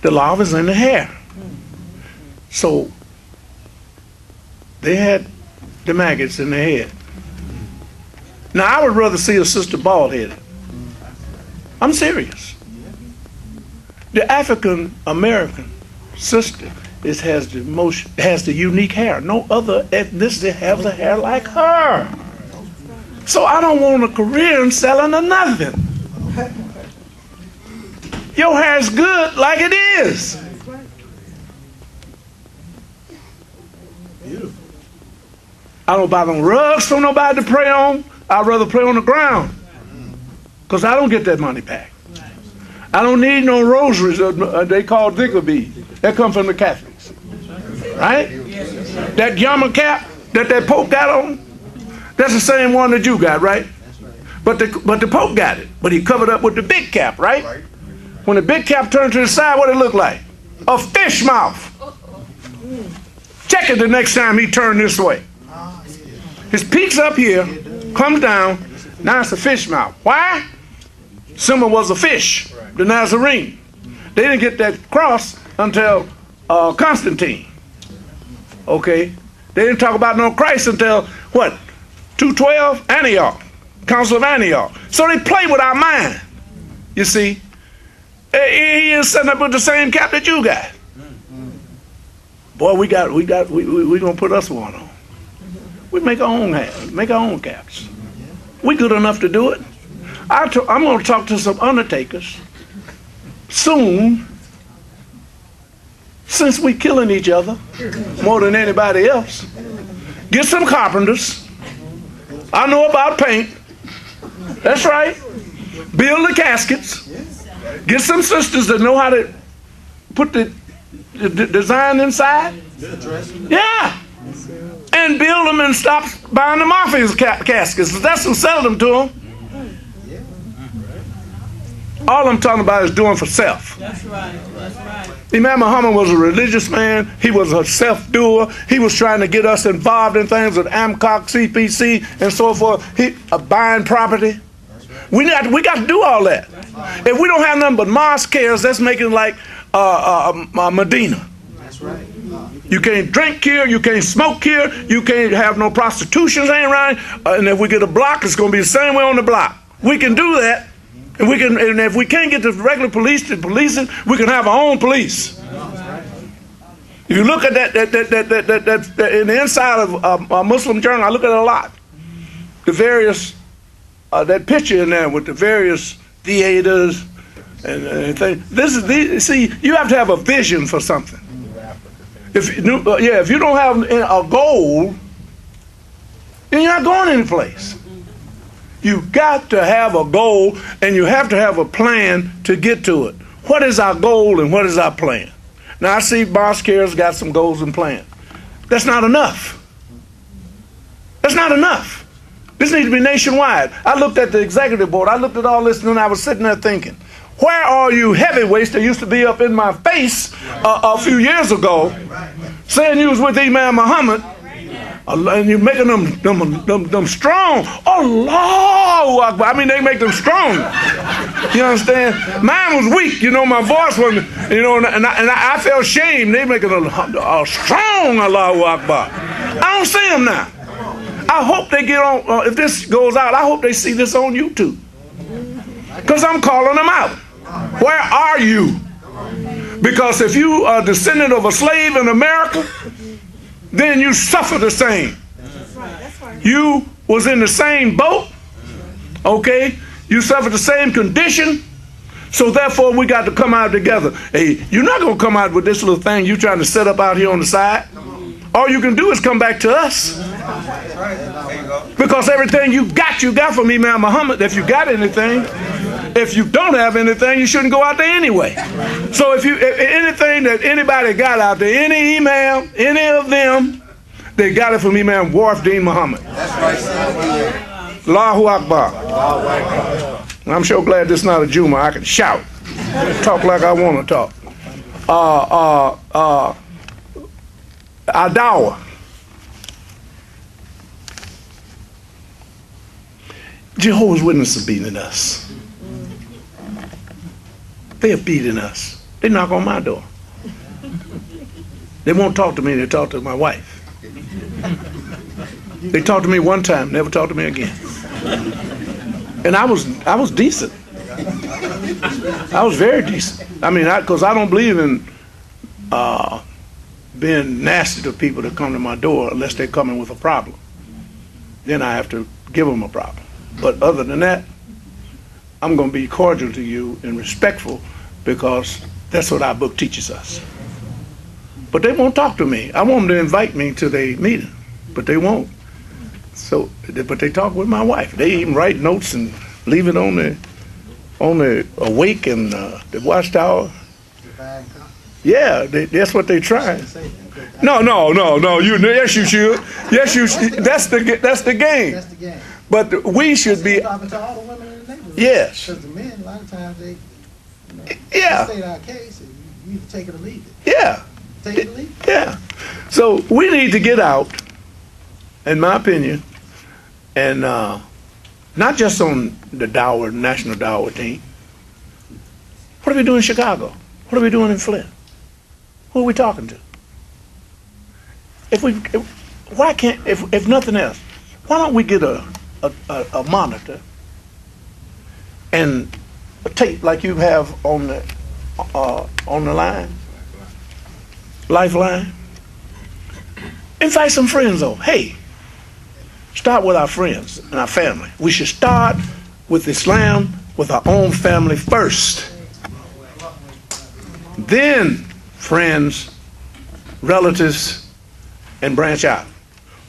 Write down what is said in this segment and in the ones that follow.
The larva is in the hair. So they had the maggots in their head. Now, I would rather see a sister bald-headed. I'm serious. The African American sister has the unique hair. No other ethnicity has a hair like her. So I don't want a Korean selling her nothing. Your hair's good like it is. I don't buy no rugs for nobody to pray on. I'd rather pray on the ground, because I don't get that money back. I don't need no rosaries they call dicker beads. That come from the Catholics. Right? That yarmulke cap that Pope got on, that's the same one that you got, right? But the Pope got it. But he covered up with the big cap, right? When the big cap turned to the side, what did it look like? A fish mouth. Check it the next time he turned this way. His peak's up here, comes down, now it's a fish mouth. Why? Symbol was a fish, the Nazarene. They didn't get that cross until Constantine. Okay? They didn't talk about no Christ until, what? 212? Antioch. Council of Antioch. So they play with our mind. You see? He is setting up with the same cap that you got. Boy, we gonna put us one on. We make our own hats, make our own caps. We good enough to do it. I'm going to talk to some undertakers soon, since we killing each other more than anybody else. Get some carpenters. I know about paint. That's right. Build the caskets. Get some sisters that know how to put the design inside. Yeah. And build them and stop buying the mafia's caskets. That's who sell them to them. All I'm talking about is doing for self. That's right. That's right. Imam Mohammed was a religious man. He was a self-doer. He was trying to get us involved in things with AMCOC, CPC, and so forth. Buying property. We got to do all that. If we don't have nothing but mosque cares, that's making like Medina. That's right. You can't drink here, you can't smoke here, you can't have no prostitutions ain't right. And if we get a block, it's going to be the same way on the block. We can do that, and if we can't get the regular police to police it, we can have our own police. If you look at that in the inside of a Muslim Journal, I look at it a lot. The various that picture in there with the various theaters and things. See, you have to have a vision for something. If you don't have a goal, then you're not going any place. You got to have a goal, and you have to have a plan to get to it. What is our goal and what is our plan? Now, I see Bashir's got some goals and plans. That's not enough. That's not enough. This needs to be nationwide. I looked at the executive board. I looked at all this, and I was sitting there thinking, where are you heavyweights that used to be up in my face a few years ago, saying you was with Imam Mohammed, and you're making them strong? Allahu Akbar. I mean, they make them strong. You understand? Mine was weak. You know, my voice wasn't, you know, and I felt shame. They making a strong Allahu Akbar. I don't see them now. I hope they get on, if this goes out, I hope they see this on YouTube. Because I'm calling them out. Where are you? Because if you are a descendant of a slave in America, then you suffer the same. You was in the same boat, okay? You suffered the same condition, so therefore we got to come out together. Hey, you're not going to come out with this little thing you're trying to set up out here on the side. All you can do is come back to us. Because everything you got from Imam Muhammad, if you got anything. If you don't have anything, you shouldn't go out there anyway. So if anything that anybody got out there, any imam, any of them, they got it from Imam Deen Muhammad. Allahu Akbar. I'm sure glad this is not a Juma. I can shout. Talk like I want to talk. Adawa. Jehovah's Witnesses are beating us. They are beating us. They knock on my door. They won't talk to me, they talk to my wife. They talked to me one time, never talked to me again. And I was decent. I was very decent. I mean, because I don't believe in being nasty to people that come to my door unless they're coming with a problem. Then I have to give them a problem. But other than that, I'm going to be cordial to you and respectful, because that's what our book teaches us. But they won't talk to me. I want them to invite me to their meeting, but they won't. So, but they talk with my wife. They even write notes and leave it on the awake and the watchtower. Yeah, that's what they try. No. Yes, you should. Yes, you should. That's the game. That's the game. But we should be. Talking to all the women in the neighborhood. Yes. Because the men, a lot of times they state our case, and you either take it or leave it. Yeah. Take it or leave it. Yeah. So we need to get out, in my opinion, and not just on the national Dawah team. What are we doing in Chicago? What are we doing in Flint? Who are we talking to? If nothing else, why don't we get a monitor and a tape like you have on the line, Lifeline? Invite some friends over. Hey, start with our friends and our family. We should start with Islam, with our own family first. Then friends, relatives, and branch out.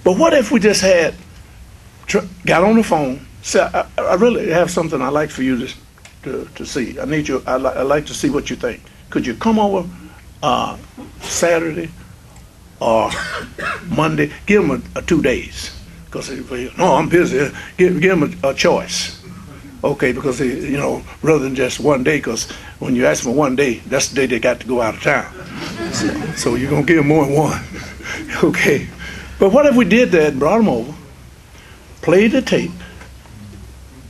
But what if we just got on the phone, said, I really have something I'd like for you to see. I'd like to see what you think. Could you come over Saturday or Monday? Give them a 2 days. Because no, I'm busy. Give them a choice. Okay, because rather than just 1 day, because when you ask for 1 day, that's the day they got to go out of town. So you're going to give them more than one. Okay. But what if we did that and brought them over, played the tape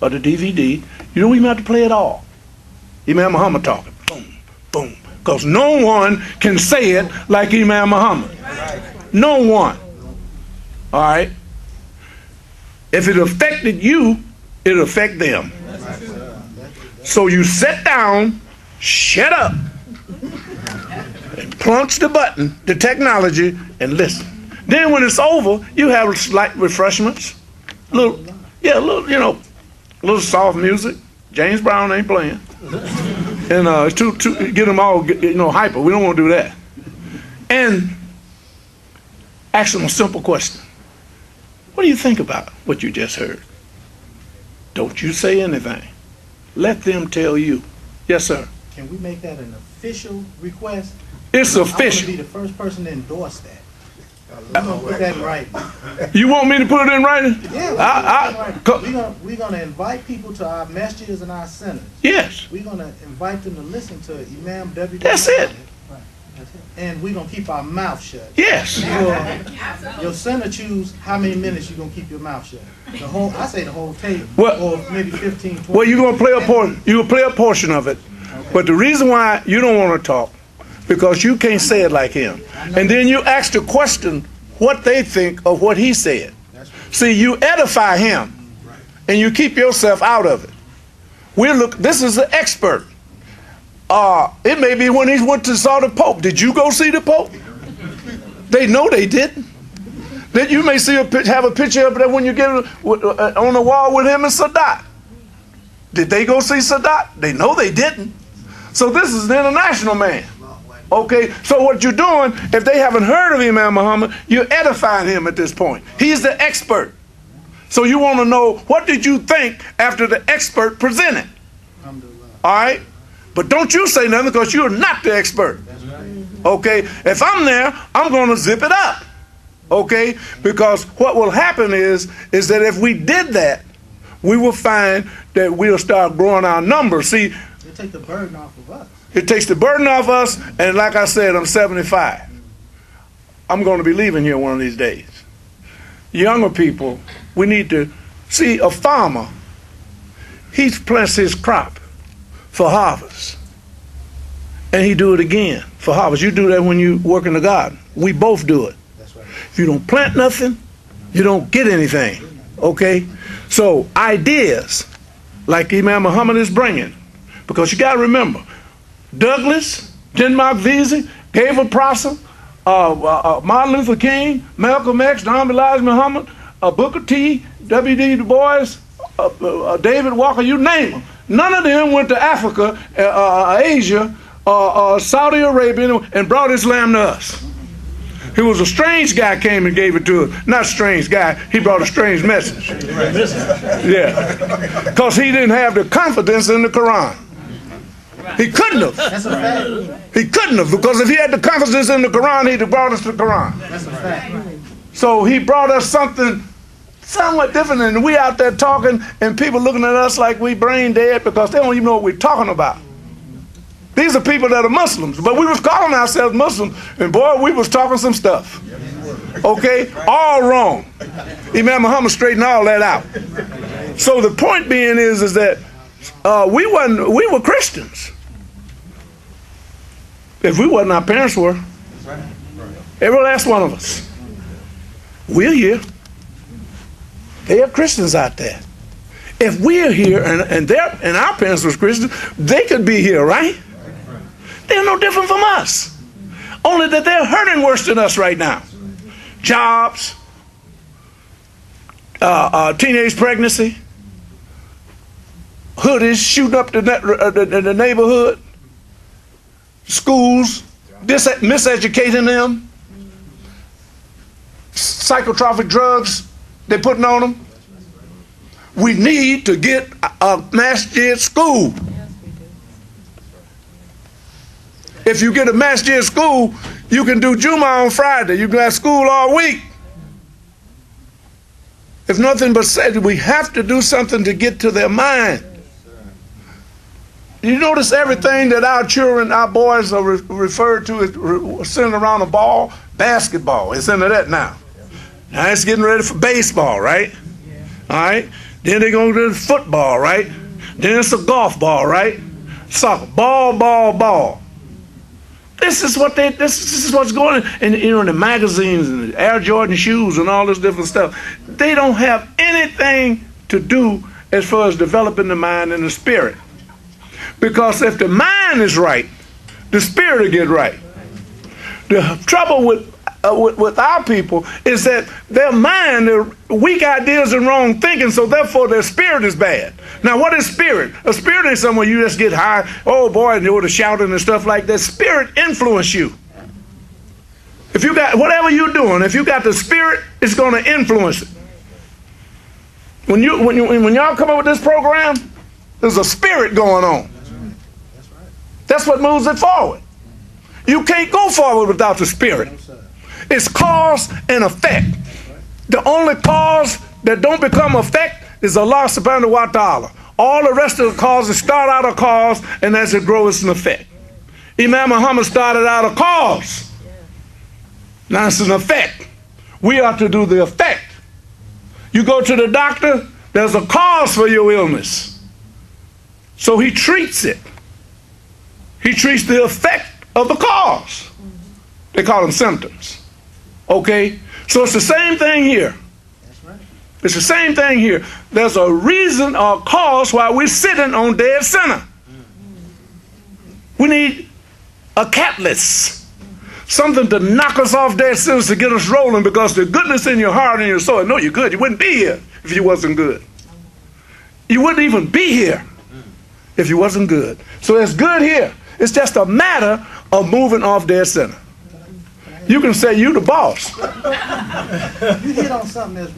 or the DVD? You know, we might have to play it all. Imam Muhammad talking. Boom, boom. Because no one can say it like Imam Muhammad. No one. All right? If it affected you, it'll affect them. So you sit down, shut up, and punch the button, the technology, and listen. Then when it's over, you have slight refreshments. Little soft music. James Brown ain't playing. And get them all hyper. We don't want to do that. And ask them a simple question. What do you think about what you just heard? Don't you say anything. Let them tell you. Yes, sir. Can we make that an official request? It's official. I'm going to be the first person to endorse that. We're going to put that in writing. You want me to put it in writing? Yeah, we're going to invite people to our masjids and our centers. Yes. We're going to invite them to listen to Imam W. That's it. And we're going to keep our mouth shut. Yes. Your center choose how many minutes you're going to keep your mouth shut. The whole tape. Well, or maybe 15, 20. Well, you're going to play a portion. You will play a portion of it. Okay. But the reason why you don't want to talk, because you can't say it like him. And then you ask the question what they think of what he said. See, you edify him, and you keep yourself out of it. This is an expert. It may be when he went to saw the Pope. Did you go see the Pope? They know they didn't. Then you may have a picture of that when you get on the wall with him and Sadat. Did they go see Sadat? They know they didn't. So this is an international man. Okay, so what you're doing, if they haven't heard of Imam Muhammad, you're edifying him at this point. He's the expert. So you want to know, what did you think after the expert presented? All right? But don't you say nothing, because you're not the expert. Okay? If I'm there, I'm going to zip it up. Okay? Because what will happen is that if we did that, we will find that we'll start growing our numbers. See, it takes the burden off of us. It takes the burden off us, and like I said, I'm 75. I'm going to be leaving here one of these days. Younger people, we need to see a farmer. He plants his crop for harvest. and he do it again for harvest. You do that when you work in the garden. We both do it. That's right. If you don't plant nothing, you don't get anything. Okay? So ideas like Imam Muhammad is bringing, because you got to remember, Douglas, Denmark Vesey, Gabriel Prosser, Martin Luther King, Malcolm X, John Elijah Muhammad, Booker T, W.D. Du Bois, David Walker, you name them. None of them went to Africa, Asia, Saudi Arabia, and brought Islam to us. He was a strange guy came and gave it to us. Not a strange guy, he brought a strange message. Yeah. Because he didn't have the confidence in the Quran. He couldn't have. That's a fact. He couldn't have, because if he had the confidence in the Quran, he'd have brought us the Quran. That's a fact. So he brought us something somewhat different, and we out there talking, and people looking at us like we brain dead because they don't even know what we're talking about. These are people that are Muslims, but we was calling ourselves Muslims, and boy, we was talking some stuff. Okay? All wrong. Imam Muhammad straightened all that out. So the point being is that we were Christians. If we wasn't, our parents were. Every last one of us. We're here. There are Christians out there. If we're here and our parents was Christians, they could be here, right? They're no different from us. Only that they're hurting worse than us right now. Jobs, teenage pregnancy, hoodies shooting up the neighborhood, schools, miseducating them, psychotropic drugs they're putting on them. We need to get a masjid school. If you get a masjid school, you can do Jummah on Friday. You can have school all week. If nothing but said, we have to do something to get to their mind. You notice everything that our children, our boys are referred to as centered around a ball? Basketball. It's into that now. Now it's getting ready for baseball, right? All right. Then they're going to do football, right? Then it's a golf ball, right? Soccer. Ball. This is what's going on in the magazines and the Air Jordan shoes and all this different stuff. They don't have anything to do as far as developing the mind and the spirit. Because if the mind is right, the spirit will get right. The trouble with our people is that their mind, they're weak ideas and wrong thinking, so therefore their spirit is bad. Now, what is spirit? A spirit is somewhere you just get high, oh boy, and you're shouting and stuff like that. Spirit influence you. If you got whatever you're doing, if you got the spirit, it's going to influence it. When y'all come up with this program, there's a spirit going on. That's what moves it forward. You can't go forward without the spirit. It's cause and effect. The only cause that don't become effect is Allah subhanahu wa ta'ala. All the rest of the causes start out a cause, and as it grows, it's an effect. Imam Muhammad started out a cause. Now it's an effect. We are to do the effect. You go to the doctor, there's a cause for your illness. So he treats it. He treats the effect of the cause. They call them symptoms. Okay? So it's the same thing here. That's right. It's the same thing here. There's a reason or cause why we're sitting on dead center. We need a catalyst. Something to knock us off dead center to get us rolling, because the goodness in your heart and your soul. No, you're good. You wouldn't be here if you wasn't good. You wouldn't even be here if you wasn't good. So it's good here. It's just a matter of moving off dead center. You can say you the boss. You hit on something that's really